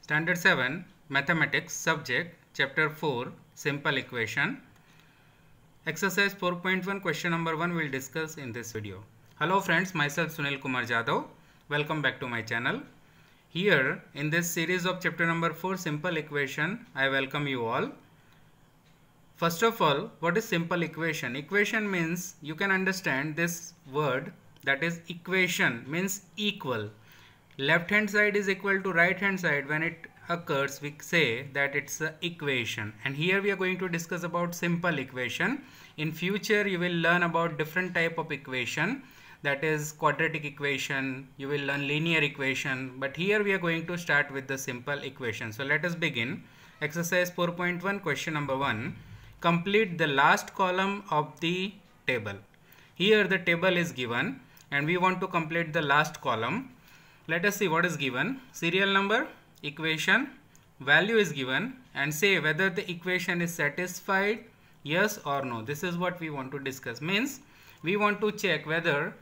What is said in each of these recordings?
Standard 7 Mathematics Subject Chapter 4 Simple Equation. Exercise 4.1 question number 1 we'll discuss in this video. Hello friends, myself Sunil Kumar Jadhav. Welcome back to my channel. Here in this series of chapter number 4 Simple Equation, I welcome you all. First of all, what is simple equation? Equation means you can understand this word, that is equation means equal. Left hand side is equal to right hand side. When it occurs, we say that it's an equation. And here we are going to discuss about simple equation. In future you will learn about different type of equation, that is quadratic equation, you will learn linear equation, but here we are going to start with the simple equation. So let us begin. Exercise 4.1 question number 1. Complete the last column of the table. Here the table is given and we want to complete the last column. Let us see what is given. Serial number, equation, value is given, and say whether the equation is satisfied, yes or no. This is what we want to discuss. Means we want to check whether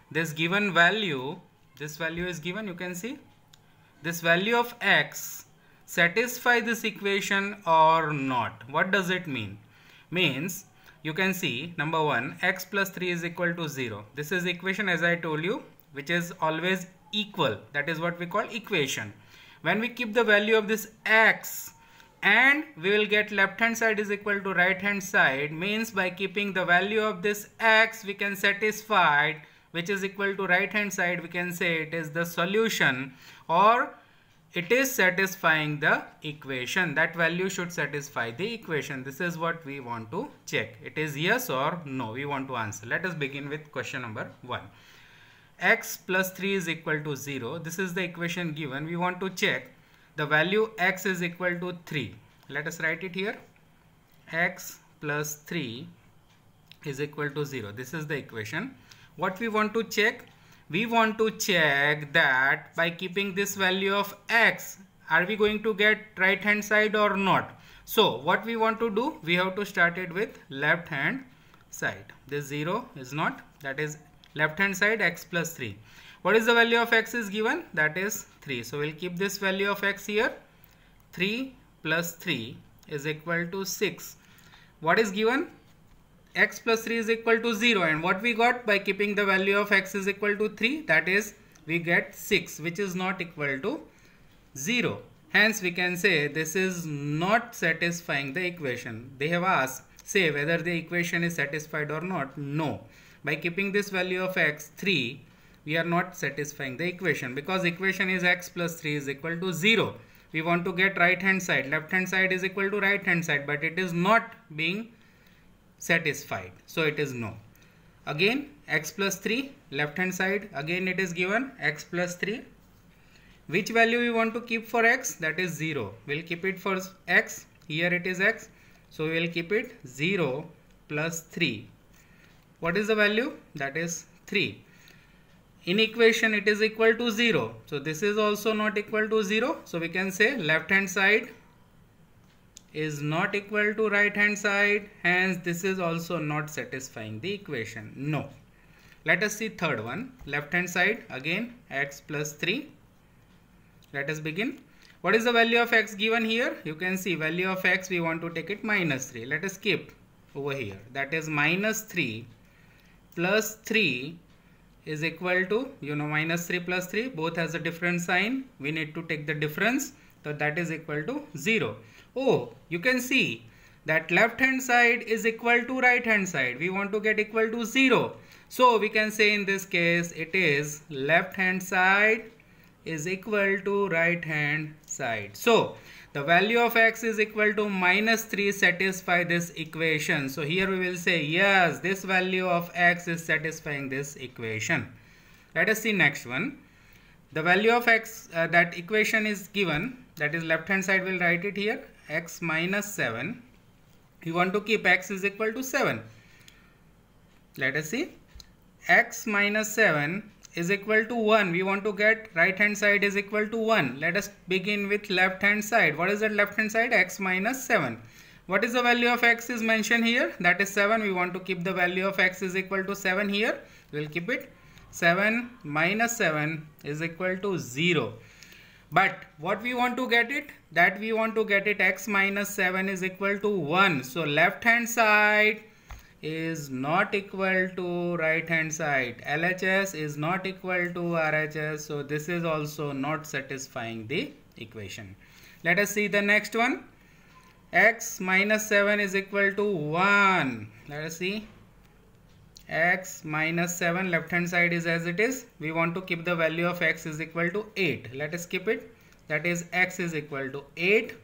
this given value, this value is given, you can see, this value of x satisfy this equation or not. What does it mean? Means you can see number 1, x plus 3 is equal to 0. This is equation, as I told you, which is always equal. That is what we call equation. When we keep the value of this x and we will get left hand side is equal to right hand side, means by keeping the value of this x we can satisfy, which is equal to right hand side, we can say it is the solution or it is satisfying the equation. That value should satisfy the equation. This is what we want to check. It is yes or no we want to answer. Let us begin with question number 1. X plus 3 is equal to 0. This is the equation given. We want to check the value x is equal to 3. Let us write it here. X plus 3 is equal to 0. This is the equation. What we want to check? We want to check that by keeping this value of x, are we going to get right hand side or not? So what we want to do? We have to start it with left hand side. This 0 is not, that is left hand side x plus 3. What is the value of x is given? That is 3. So we'll keep this value of x here. 3 plus 3 is equal to 6. What is given? X plus 3 is equal to 0, and what we got by keeping the value of x is equal to 3, that is we get 6, which is not equal to 0. Hence we can say this is not satisfying the equation. They have asked, say whether the equation is satisfied or not. No. By keeping this value of x 3, we are not satisfying the equation, because equation is x plus 3 is equal to 0. We want to get right hand side. Left hand side is equal to right hand side, but it is not being satisfied, so it is no. Again x plus 3, left hand side, again it is given x plus 3. Which value we want to keep for x? That is 0. We'll keep it for x. Here it is x, so we will keep it 0 plus 3. What is the value? That is 3. In equation it is equal to 0, so this is also not equal to 0, so we can say left hand side is not equal to right hand side, hence this is also not satisfying the equation. No. Let us see third one. Left hand side, again x plus 3. Let us begin. What is the value of x given here? You can see value of x, we want to take it minus 3. Let us keep over here. That is minus 3 plus 3 is equal to, minus 3 plus 3 both has a different sign. We need to take the difference, so that is equal to 0. Oh, you can see that left hand side is equal to right hand side. We want to get equal to 0. So we can say in this case it is left hand side is equal to right hand side. So the value of x is equal to minus 3 satisfy this equation. So here we will say yes, this value of x is satisfying this equation. Let us see next one. The value of x, that equation is given, that is left hand side, will write it here, x minus 7. We want to keep x is equal to 7. Let us see. X minus 7 is equal to 1. We want to get right hand side is equal to 1. Let us begin with left hand side. What is that left hand side? X minus 7. What is the value of x is mentioned here? That is 7. We want to keep the value of x is equal to 7 here. We will keep it. 7 minus 7 is equal to 0. But what we want to get it? That we want to get it x minus 7 is equal to 1. So left hand side is not equal to right hand side. LHS is not equal to RHS. So this is also not satisfying the equation. Let us see the next one. X minus 7 is equal to 1. Let us see. X minus 7, left hand side is as it is. We want to keep the value of x is equal to 8. Let us keep it. That is x is equal to 8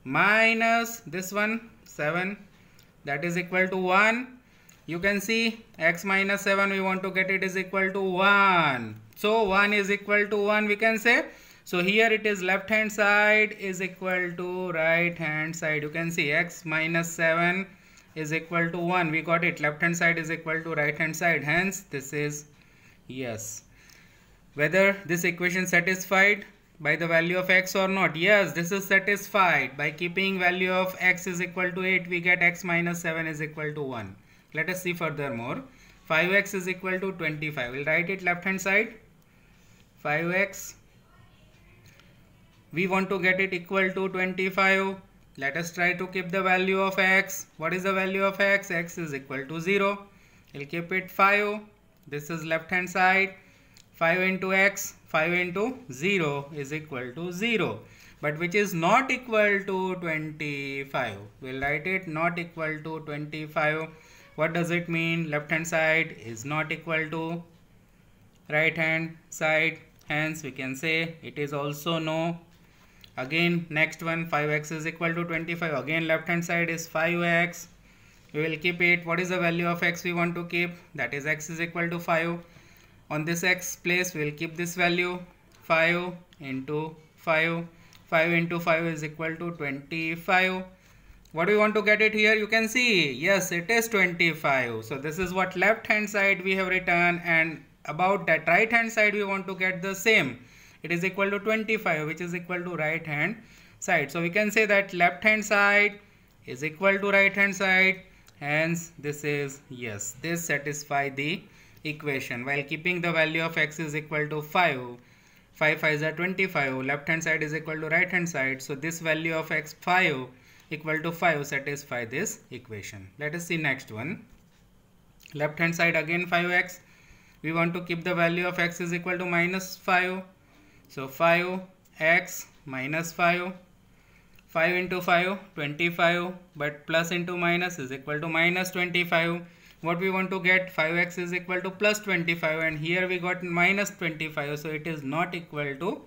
minus this one 7, that is equal to 1. You can see x minus 7 we want to get it is equal to 1. So 1 is equal to 1 we can say. So here it is left hand side is equal to right hand side. You can see x minus 7 is equal to 1. We got it. Left hand side is equal to right hand side. Hence this is yes. Whether this equation satisfied by the value of x or not? Yes, this is satisfied. By keeping value of x is equal to 8, we get x minus 7 is equal to 1. Let us see furthermore. 5x is equal to 25. We'll write it left hand side. 5x. We want to get it equal to 25. Let us try to keep the value of x. What is the value of x? X is equal to 0. We'll keep it 5. This is left hand side. 5 into x, 5 into 0 is equal to 0. But which is not equal to 25. We'll write it not equal to 25. What does it mean? Left hand side is not equal to right hand side. Hence we can say it is also no. Again next one, 5x is equal to 25. Again left hand side is 5x. We will keep it. What is the value of x we want to keep? That is x is equal to 5. On this x place we will keep this value 5 into 5. 5 into 5 is equal to 25. What do we want to get it here? You can see yes, it is 25. So this is what left hand side we have written, and about that right hand side we want to get the same. It is equal to 25, which is equal to right hand side. So we can say that left hand side is equal to right hand side. Hence this is yes, this satisfies the equation while keeping the value of x is equal to 5. 5 5s are 25. Left hand side is equal to right hand side. So this value of x 5 equal to 5 satisfy this equation. Let us see next one. Left hand side again 5x. We want to keep the value of x is equal to minus 5. So 5x minus 5. 5 into 5, 25, but plus into minus is equal to minus 25. What we want to get? 5x is equal to plus 25, and here we got minus 25, so it is not equal to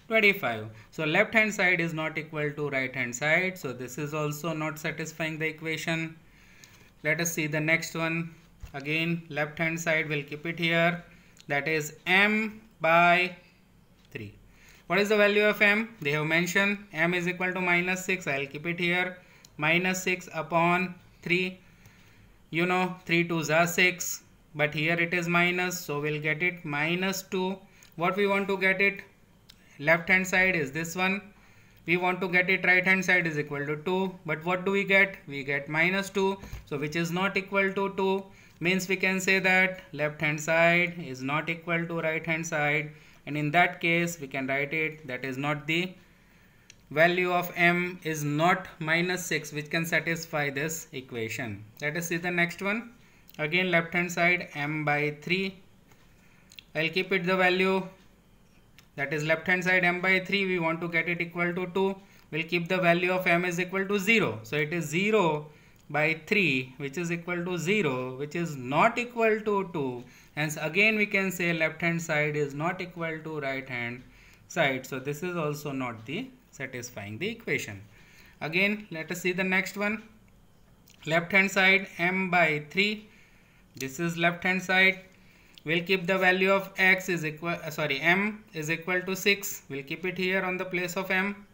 25. So left hand side is not equal to right hand side, so this is also not satisfying the equation. Let us see the next one. Again left hand side, we'll keep it here. That is m by 3. What is the value of m? They have mentioned m is equal to minus 6. I'll keep it here. Minus 6 upon 3. You know 3 2s are 6. But here it is minus. So we'll get it minus 2. What we want to get it? Left hand side is this one. We want to get it right hand side is equal to 2. But what do we get? We get minus 2. So which is not equal to 2. Means we can say that left hand side is not equal to right hand side. And in that case we can write it, that is not the value of m is not minus 6, which can satisfy this equation. Let us see the next one. Again left hand side m by 3. I'll keep it the value, that is left hand side m by 3. We want to get it equal to 2. We'll keep the value of m is equal to 0. So it is 0 by 3, which is equal to 0, which is not equal to 2. Hence again we can say left hand side is not equal to right hand side. So this is also not the satisfying the equation. Again let us see the next one. Left hand side m by 3. This is left hand side. We'll keep the value of x is equal m is equal to 6. We'll keep it here on the place of m.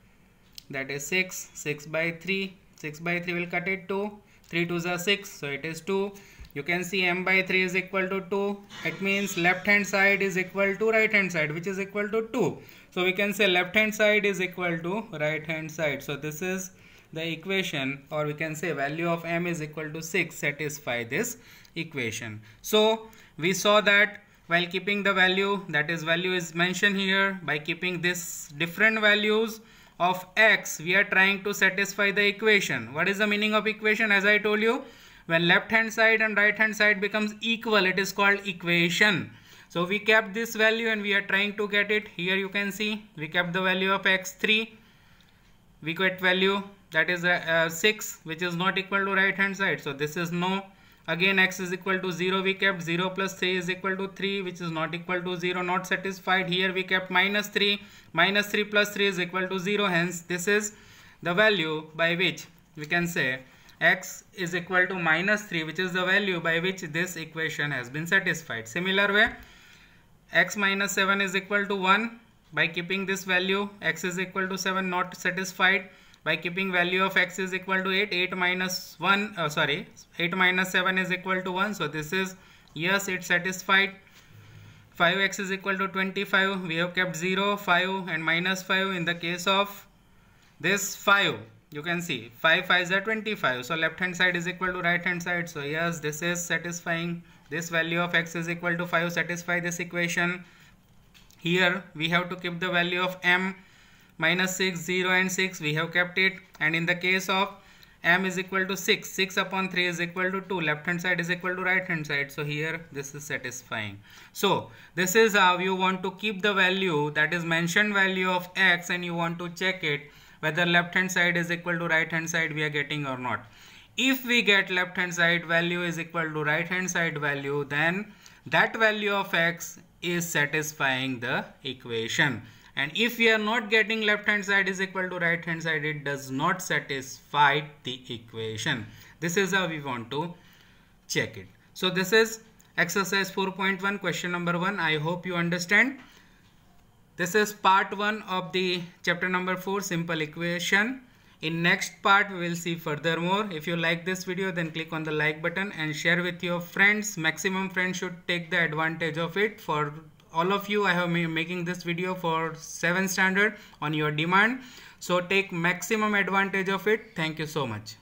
That is 6. 6 by 3. 6 by 3 will cut it 2. 3 2s are 6. So it is 2. You can see m by 3 is equal to 2. It means left hand side is equal to right hand side, which is equal to 2. So we can say left hand side is equal to right hand side. So this is the equation, or we can say value of m is equal to 6 satisfy this equation. So we saw that while keeping the value, that is value is mentioned here, by keeping this different values of x, we are trying to satisfy the equation. What is the meaning of equation? As I told you, when left hand side and right hand side becomes equal, it is called equation. So we kept this value and we are trying to get it. Here you can see we kept the value of x3, we get value that is 6, which is not equal to right hand side, so this is no. Again x is equal to 0, we kept 0 plus 3 is equal to 3, which is not equal to 0, not satisfied. Here we kept minus 3 plus 3 is equal to 0, hence this is the value by which we can say x is equal to minus 3, which is the value by which this equation has been satisfied. Similar way, x minus 7 is equal to 1, by keeping this value x is equal to 7, not satisfied. By keeping value of x is equal to 8, 8 minus 7 is equal to 1, so this is yes, it's satisfied. 5x is equal to 25, we have kept 0, 5 and minus 5. In the case of this 5, you can see 5 5s are 25, so left hand side is equal to right hand side, so yes, this is satisfying. This value of x is equal to 5 satisfy this equation. Here we have to keep the value of m, minus 6, 0 and 6, we have kept it. And in the case of m is equal to 6, 6 upon 3 is equal to 2, left hand side is equal to right hand side, so here this is satisfying. So this is how you want to keep the value, that is mentioned value of x, and you want to check it whether left hand side is equal to right hand side we are getting or not. If we get left hand side value is equal to right hand side value, then that value of x is satisfying the equation. And if we are not getting left hand side is equal to right hand side, it does not satisfy the equation. This is how we want to check it. So this is exercise 4.1 question number 1. I hope you understand. This is part 1 of the chapter number 4, simple equation. In next part we will see further more. If you like this video, then click on the like button and share with your friends. Maximum friends should take the advantage of it. For all of you, I have been making this video for 7th standard on your demand, so take maximum advantage of it. Thank you so much.